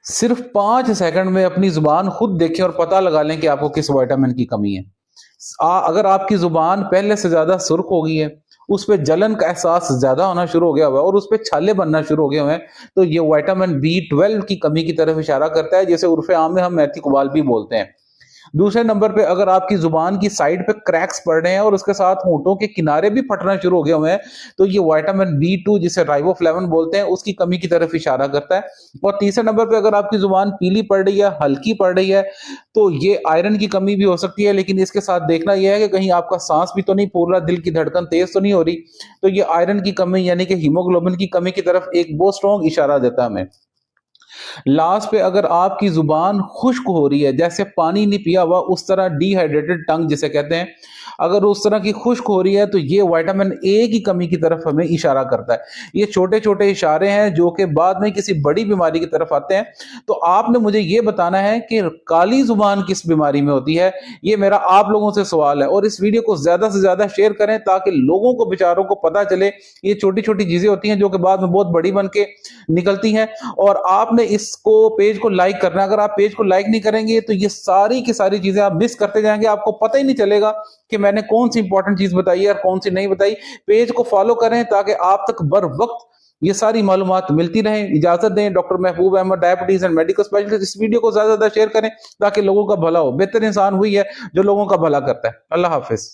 सिर्फ 5 सेकंड में अपनी जुबान खुद देखें और पता लगा लें कि आपको किस विटामिन की कमी है। अगर आपकी जुबान पहले से ज्यादा सुर्ख हो गई है, उस पर जलन का एहसास ज्यादा होना शुरू हो गया हुआ है और उस पर छाले बनना शुरू हो गए हुए हैं, तो ये विटामिन B12 की कमी की तरफ इशारा करता है, जैसे उर्फे आम में हम मेथी कुबाल भी बोलते हैं। दूसरे नंबर पे अगर आपकी जुबान की साइड पे क्रैक्स पड़ रहे हैं और उसके साथ होंठों के किनारे भी फटना शुरू हो गए हुए हैं, तो ये विटामिन B2 जिसे राइबोफ्लेविन बोलते हैं उसकी कमी की तरफ इशारा करता है। और तीसरे नंबर पे अगर आपकी जुबान पीली पड़ रही है, हल्की पड़ रही है, तो ये आयरन की कमी भी हो सकती है। लेकिन इसके साथ देखना यह है कि कहीं आपका सांस भी तो नहीं फूल रहा, दिल की धड़कन तेज तो नहीं हो रही, तो ये आयरन की कमी यानी कि हीमोग्लोबिन की कमी की तरफ एक बहुत स्ट्रॉन्ग इशारा देता है हमें। लास्ट पे अगर आपकी जुबान खुश्क हो रही है, जैसे पानी नहीं पिया हुआ, उस तरह डिहाइड्रेटेड टंग जिसे कहते हैं, अगर उस तरह की खुश्क हो रही है, तो ये विटामिन ए की कमी की तरफ हमें इशारा करता है। ये छोटे छोटे इशारे हैं जो कि बाद में किसी बड़ी बीमारी की तरफ आते हैं। तो आपने मुझे ये बताना है कि काली जुबान किस बीमारी में होती है। ये मेरा आप लोगों से सवाल है, और इस वीडियो को ज्यादा से ज्यादा शेयर करें ताकि लोगों को, बेचारों को पता चले ये छोटी छोटी चीजें होती हैं जो कि बाद में बहुत बड़ी बन के निकलती हैं। और आपने इसको, पेज को लाइक करना है। अगर आप पेज को लाइक नहीं करेंगे तो ये सारी की सारी चीजें आप मिस करते जाएंगे, आपको पता ही नहीं चलेगा कि मैंने कौन सी इंपॉर्टेंट चीज बताई है और कौन सी नहीं बताई। पेज को फॉलो करें ताकि आप तक बर वक्त ये सारी मालूमात मिलती रहे। इजाजत दें, doctor Mehboob Ahmed, diabetes and medical specialist. इस वीडियो को ज्यादा से ज्यादा शेयर करें ताकि लोगों का भला हो। बेहतर इंसान हुई है जो लोगों का भला करता है। अल्लाह हाफिज।